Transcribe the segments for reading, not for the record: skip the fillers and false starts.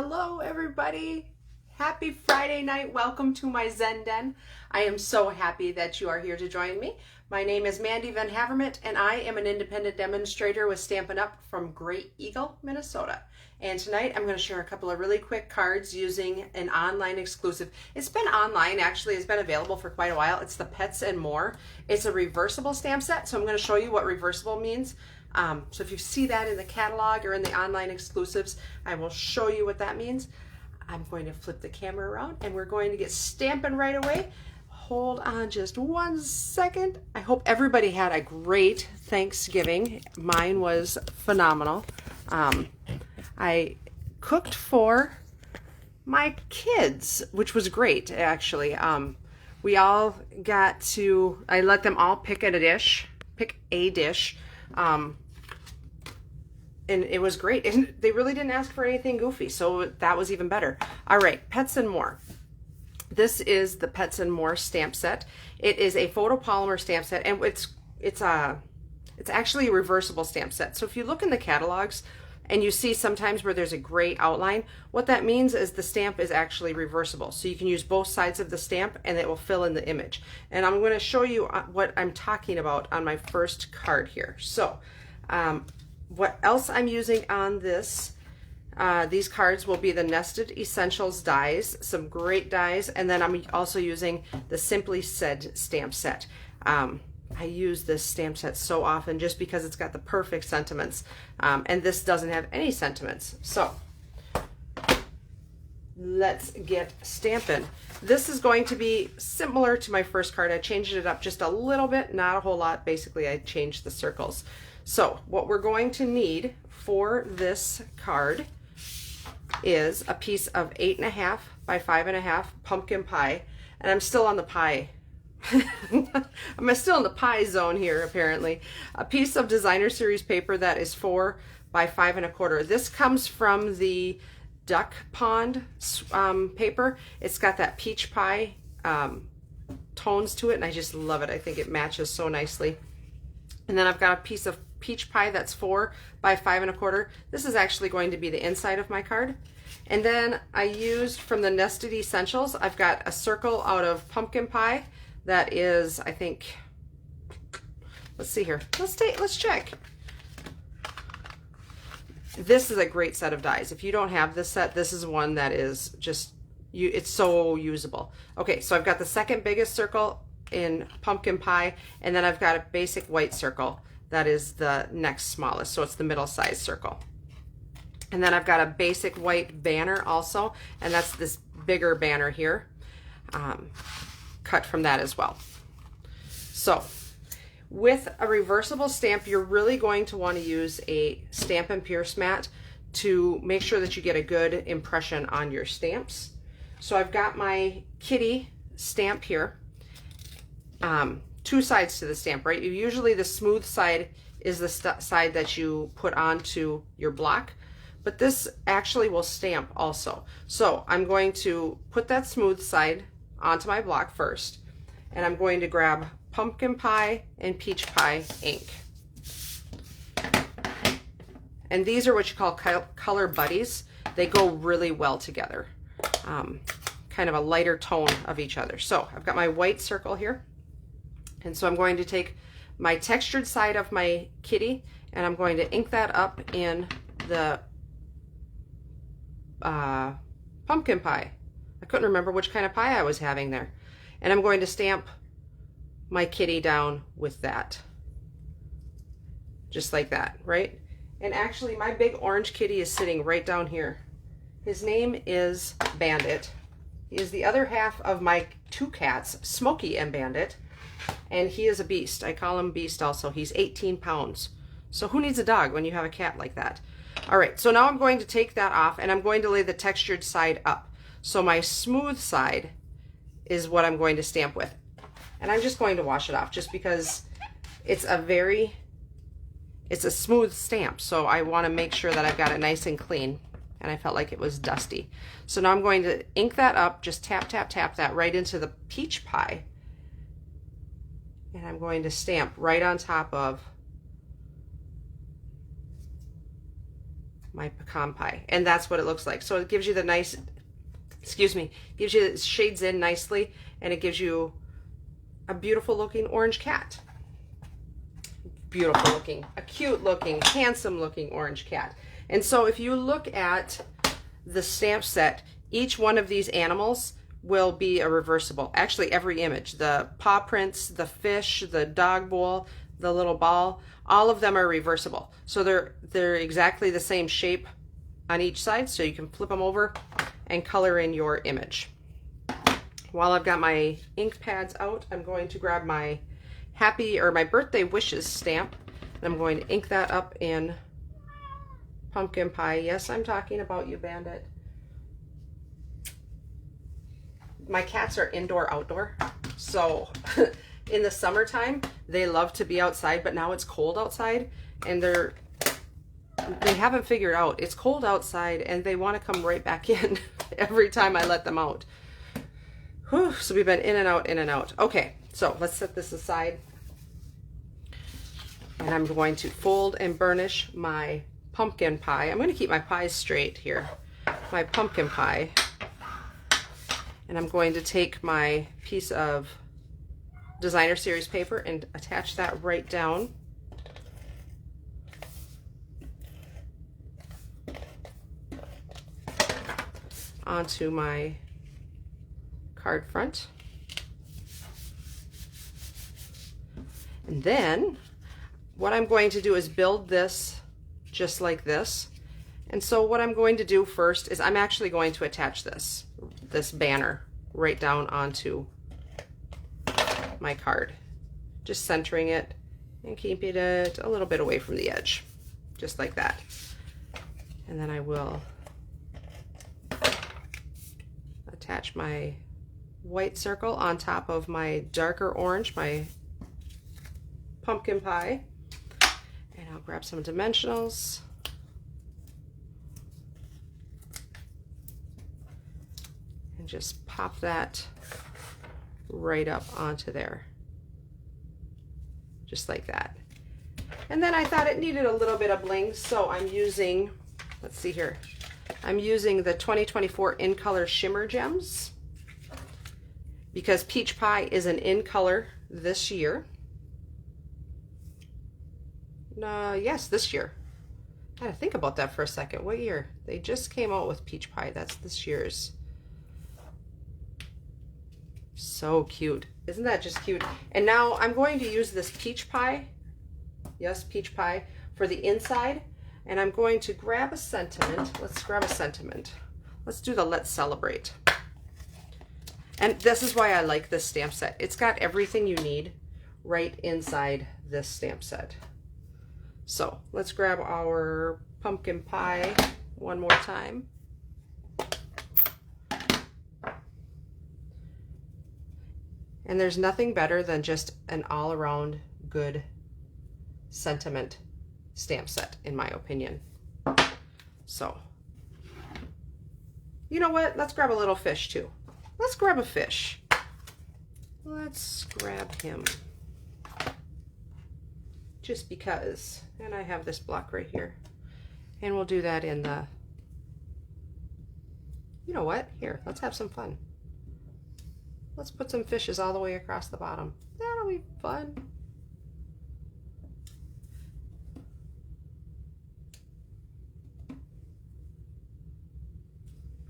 Hello everybody. Happy Friday night. Welcome to my Zen Den. I am so happy that you are here to join me. My name is Mandy Van Havermont and I am an independent demonstrator with Stampin' Up from Great Eagle, Minnesota. And tonight I'm going to share a couple of really quick cards using an online exclusive. It's been online, actually. It's been available for quite a while. It's the Pets and More. It's a reversible stamp set, so I'm going to show you what reversible means. So if you see that in the catalog or in the online exclusives, I will show you what that means. I'm going to flip the camera around and we're going to get stamping right away. Hold on just 1 second. I hope everybody had a great Thanksgiving. Mine was phenomenal. I cooked for my kids, which was great, actually. We all got to, I let them all pick a dish. And it was great. And they really didn't ask for anything goofy, so that was even better. All right, Pets and More. This is the Pets and More stamp set. It is a photopolymer stamp set, and it's actually a reversible stamp set. So if you look in the catalogs and you see sometimes where there's a gray outline, what that means is the stamp is actually reversible. So you can use both sides of the stamp and it will fill in the image. And I'm going to show you what I'm talking about on my first card here. So what else I'm using on this, these cards will be the Nested Essentials dies, some great dies, and then I'm also using the Simply Said stamp set. I use this stamp set so often just because it's got the perfect sentiments, and this doesn't have any sentiments. So let's get stamping. This is going to be similar to my first card. I changed it up just a little bit, not a whole lot. Basically, I changed the circles. So what we're going to need for this card is a piece of 8.5 by 5.5 pumpkin pie. And I'm still on the pie. I'm still in the pie zone here, apparently. A piece of designer series paper that is 4 by 5.25. This comes from the Duck Pond paper. It's got that peach pie tones to it, and I just love it. I think it matches so nicely. And then I've got a piece of peach pie that's 4 by 5.25. This is actually going to be the inside of my card. And then I used from the Nested Essentials, I've got a circle out of pumpkin pie that is, I think, let's see here. Let's check. This is a great set of dies. If you don't have this set, this is one that is just, it's so usable. Okay, so I've got the second biggest circle in pumpkin pie, and then I've got a basic white circle that is the next smallest, so it's the middle size circle. And then I've got a basic white banner also, and that's this bigger banner here, cut from that as well. So with a reversible stamp, you're really going to want to use a Stampin' Pierce mat to make sure that you get a good impression on your stamps. So I've got my kitty stamp here. 2 sides to the stamp, right? Usually the smooth side is the side that you put onto your block, but this actually will stamp also. So I'm going to put that smooth side onto my block first, and I'm going to grab pumpkin pie and peach pie ink. And these are what you call color buddies. They go really well together. Kind of a lighter tone of each other. So I've got my white circle here. And so I'm going to take my textured side of my kitty and I'm going to ink that up in the pumpkin pie. I couldn't remember which kind of pie I was having there. And I'm going to stamp my kitty down with that. Just like that, right? And actually my big orange kitty is sitting right down here. His name is Bandit. He is the other half of my 2 cats, Smokey and Bandit. And he is a beast. I call him Beast also. He's 18 pounds. So who needs a dog when you have a cat like that? All right, so now I'm going to take that off and I'm going to lay the textured side up. So my smooth side is what I'm going to stamp with. And I'm just going to wash it off just because it's a smooth stamp. So I want to make sure that I've got it nice and clean. And I felt like it was dusty. So now I'm going to ink that up, just tap, tap, tap that right into the peach pie. And I'm going to stamp right on top of my pecan pie. And that's what it looks like. So it gives you the nice, excuse me, gives you, it shades in nicely, and it gives you a beautiful looking orange cat. Beautiful looking, a cute looking, handsome looking orange cat. And so if you look at the stamp set, each one of these animals will be a reversible. Actually, every image, the paw prints, the fish, the dog bowl, the little ball, all of them are reversible. So they're exactly the same shape on each side, so you can flip them over and color in your image. While I've got my ink pads out, I'm going to grab my happy or my birthday wishes stamp, and I'm going to ink that up in pumpkin pie. Yes, I'm talking about you, Bandit. My cats are indoor outdoor, so in the summertime they love to be outside, but now it's cold outside, and they haven't figured out it's cold outside, and they want to come right back in every time I let them out. Whew, so we've been in and out, in and out. Okay, so let's set this aside, and I'm going to fold and burnish my pumpkin pie. I'm going to keep my pies straight here. My pumpkin pie. And I'm going to take my piece of designer series paper and attach that right down. Onto my card front. And then what I'm going to do is build this just like this. And so what I'm going to do first is I'm actually going to attach this banner right down onto my card, just centering it and keeping it a little bit away from the edge, just like that. And then I will attach my white circle on top of my darker orange, my pumpkin pie, and I'll grab some dimensionals. Just pop that right up onto there, just like that. And then I thought it needed a little bit of bling, so I'm using, let's see here, I'm using the 2024 In Color Shimmer Gems, because Peach Pie is an in color this year. Yes, this year. I had to think about that for a second. What year? They just came out with Peach Pie. That's this year's. So cute. Isn't that just cute? And now I'm going to use this peach pie. Yes, peach pie for the inside. And I'm going to grab a sentiment. Let's grab a sentiment. Let's do the Let's Celebrate. And this is why I like this stamp set. It's got everything you need right inside this stamp set. So let's grab our pumpkin pie one more time. And there's nothing better than just an all-around good sentiment stamp set, in my opinion. So, you know what? Let's grab a little fish too. Let's grab a fish. Let's grab him. Just because. And I have this block right here. And we'll do that in the, you know what? Here, let's have some fun. Let's put some fishes all the way across the bottom. That'll be fun.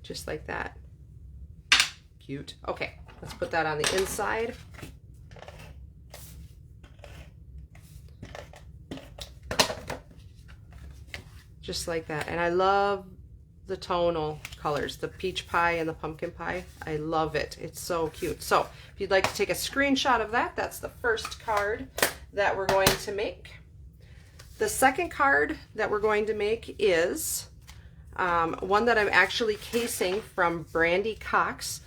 Just like that. Cute. Okay, let's put that on the inside. Just like that. And I love the tonal colors, the peach pie and the pumpkin pie. I love it. It's so cute. So if you'd like to take a screenshot of that, that's the first card that we're going to make. The second card that we're going to make is one that I'm actually casing from Brandy Cox.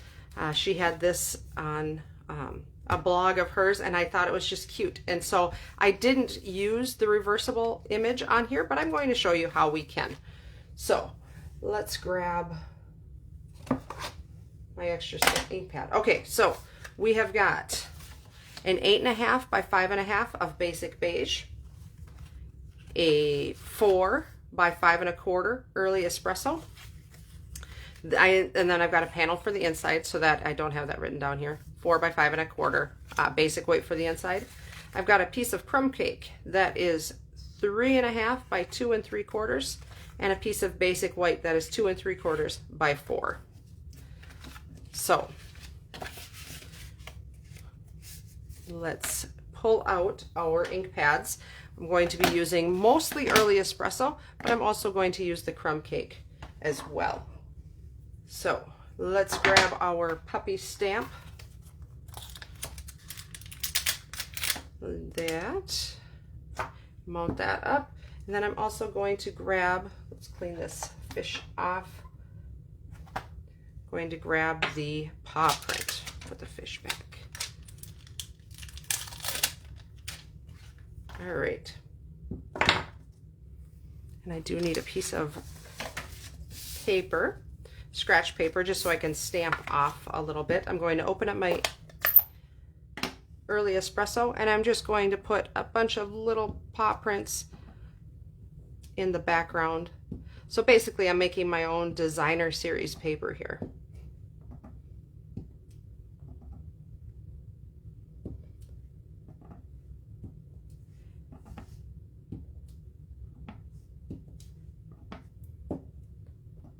She had this on a blog of hers, and I thought it was just cute. And so I didn't use the reversible image on here, but I'm going to show you how we can. So let's grab my extra ink pad. Okay, so we have got an 8.5 by 5.5 of basic beige, a 4 by 5 1/4 early espresso. And then I've got a panel for the inside, so that I don't have that written down here. 4 by 5 1/4 basic weight for the inside. I've got a piece of crumb cake that is 3 1/2 by 2 3/4, and a piece of basic white that is 2 3/4 by 4. So let's pull out our ink pads. I'm going to be using mostly early espresso, but I'm also going to use the crumb cake as well. So let's grab our puppy stamp. That, mount that up, and then I'm also going to grab, let's clean this fish off, going to grab the paw print, put the fish back. All right, and I do need a piece of paper, scratch paper, just so I can stamp off a little bit. I'm going to open up my early espresso, and I'm just going to put a bunch of little paw prints in the background. So basically I'm making my own designer series paper here.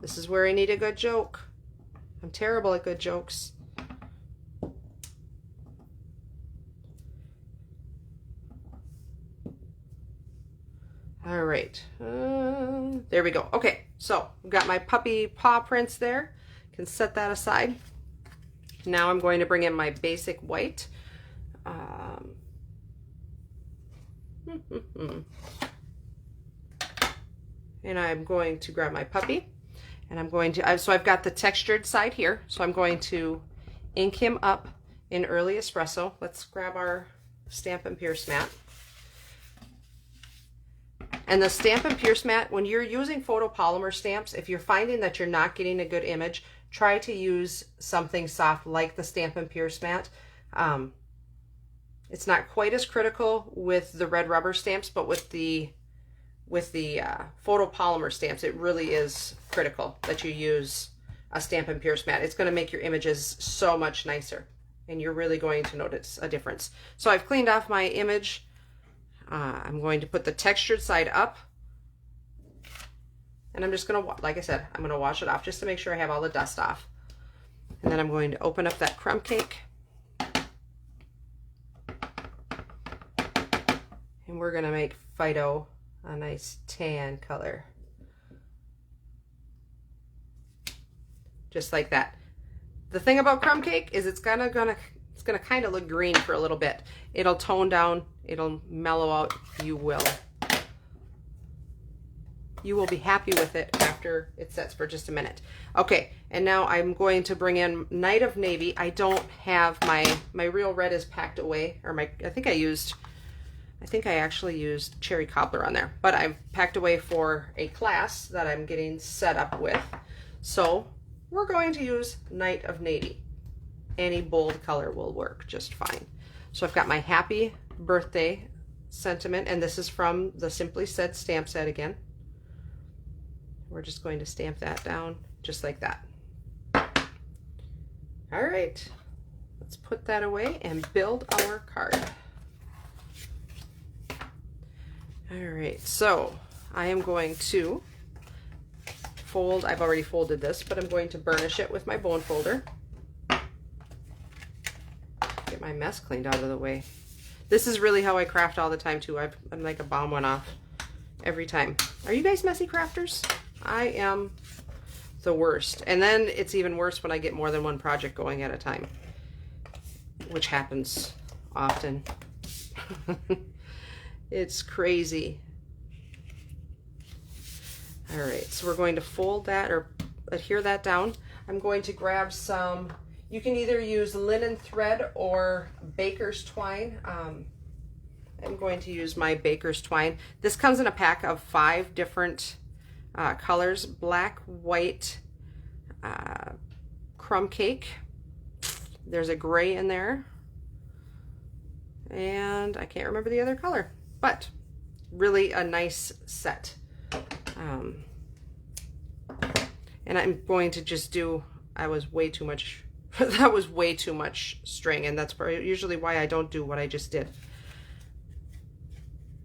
This is where I need a good joke. I'm terrible at good jokes. All right, there we go. Okay, so I've got my puppy paw prints there. Can set that aside. Now I'm going to bring in my basic white. And I'm going to grab my puppy, and I'm going to, so I've got the textured side here, so I'm going to ink him up in early espresso. Let's grab our Stampin' Pierce mat. And the Stampin' Pierce mat, when you're using photopolymer stamps, if you're finding that you're not getting a good image, try to use something soft like the Stampin' Pierce mat. It's not quite as critical with the red rubber stamps, but with the photopolymer stamps, it really is critical that you use a Stampin' Pierce mat. It's going to make your images so much nicer, and you're really going to notice a difference. So I've cleaned off my image. I'm going to put the textured side up, and I'm just going to, like I said, I'm going to wash it off just to make sure I have all the dust off. And then I'm going to open up that crumb cake, and we're going to make Fido a nice tan color. Just like that. The thing about crumb cake is it's gonna kind of look green for a little bit. It'll tone down, it'll mellow out. You will be happy with it after it sets for just a minute. Okay, and now I'm going to bring in Night of Navy. I don't have my real red is packed away, or I think I actually used Cherry Cobbler on there, but I've packed away for a class that I'm getting set up with. So we're going to use Night of Navy. Any bold color will work just fine. So I've got my happy birthday sentiment, and this is from the Simply Said stamp set again. We're just going to stamp that down just like that. All right, let's put that away and build our card. All right, so I am going to fold, I've already folded this, but I'm going to burnish it with my bone folder. Get my mess cleaned out of the way. This is really how I craft all the time too. I'm like a bomb went off every time. Are you guys messy crafters? I am the worst. And then it's even worse when I get more than one project going at a time, which happens often. It's crazy. All right, so we're going to fold that or adhere that down. I'm going to grab some, you can either use linen thread or baker's twine. I'm going to use my baker's twine. This comes in a pack of 5 different colors: black, white, crumb cake. There's a gray in there, and I can't remember the other color, but really a nice set. And I'm going to just do, I was way too much, that was way too much string, and that's usually why I don't do what I just did.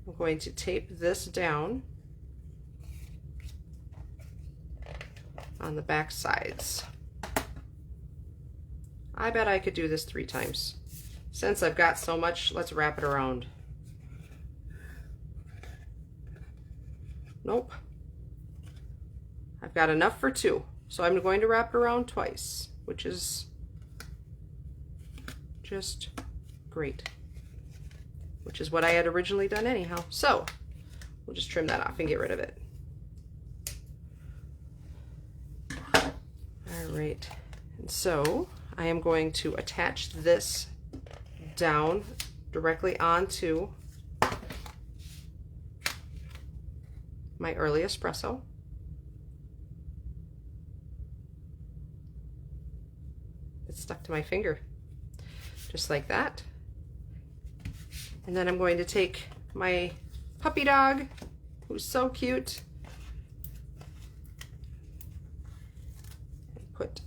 I'm going to tape this down on the back sides. I bet I could do this 3 times. Since I've got so much, let's wrap it around. Nope. I've got enough for 2, so I'm going to wrap it around twice, which is just great, which is what I had originally done anyhow. So we'll just trim that off and get rid of it. All right, and so I am going to attach this down directly onto my early espresso. It's stuck to my finger, just like that. And then I'm going to take my puppy dog, who's so cute, and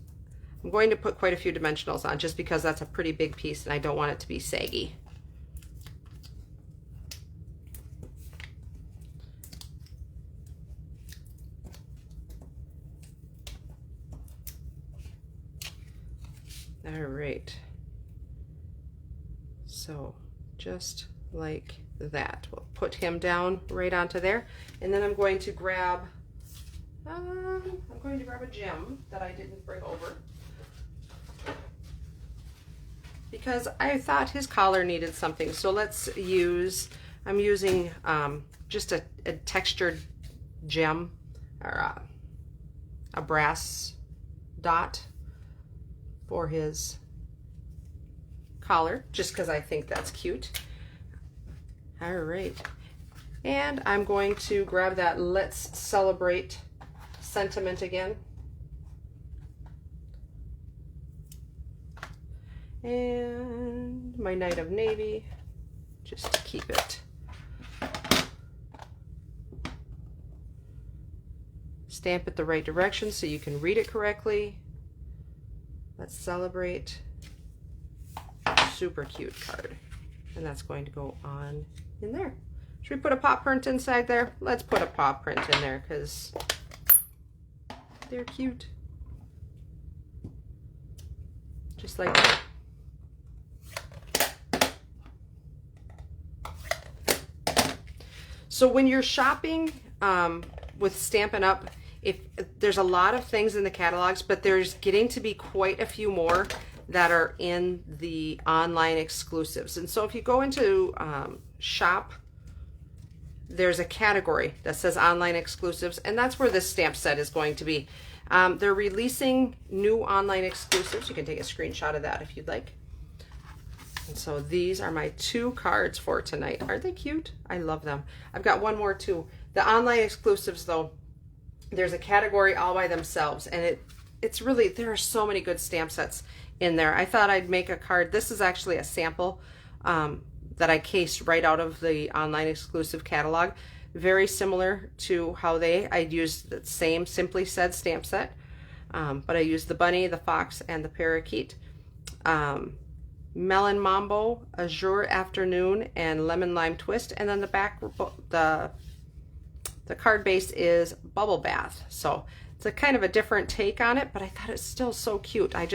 I'm going to put quite a few dimensionals on just because that's a pretty big piece and I don't want it to be saggy. All right, so just like that, we'll put him down right onto there, and then I'm going to grab a gem that I didn't bring over because I thought his collar needed something. So let's use, I'm using just a textured gem, or a brass dot for his collar, just because I think that's cute. All right, and I'm going to grab that Let's Celebrate sentiment again, and my Knight of Navy, just to keep it. Stamp it the right direction so you can read it correctly. Let's Celebrate. Super cute card. And that's going to go on in there. Should we put a paw print inside there? Let's put a paw print in there because they're cute. Just like that. So when you're shopping with Stampin' Up, there's a lot of things in the catalogs, but there's getting to be quite a few more that are in the online exclusives. And so if you go into shop, there's a category that says online exclusives, and that's where this stamp set is going to be. They're releasing new online exclusives. You can take a screenshot of that if you'd like. And so these are my 2 cards for tonight. Aren't they cute? I love them. I've got one more too. The online exclusives though, there's a category all by themselves, and it's really, there are so many good stamp sets in there. I thought I'd make a card. This is actually a sample that I cased right out of the online exclusive catalog. Very similar to how I used the same Simply Said stamp set, but I used the bunny, the fox, and the parakeet. Melon Mambo, Azure Afternoon, and Lemon Lime Twist, and then the back, the card base is Bubble Bath. So it's a kind of a different take on it, but I thought it's still so cute. I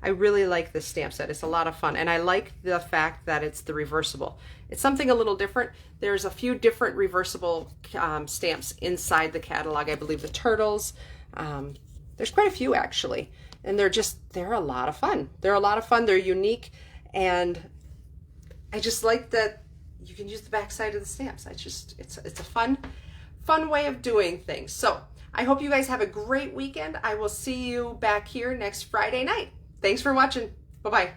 really like this stamp set. It's a lot of fun, and I like the fact that it's the reversible. It's something a little different. There's a few different reversible stamps inside the catalog. I believe the turtles. There's quite a few actually, and they're a lot of fun. They're a lot of fun. They're unique, and I just like that you can use the back side of the stamps. It's a fun way of doing things. So I hope you guys have a great weekend. I will see you back here next Friday night. Thanks for watching. Bye-bye.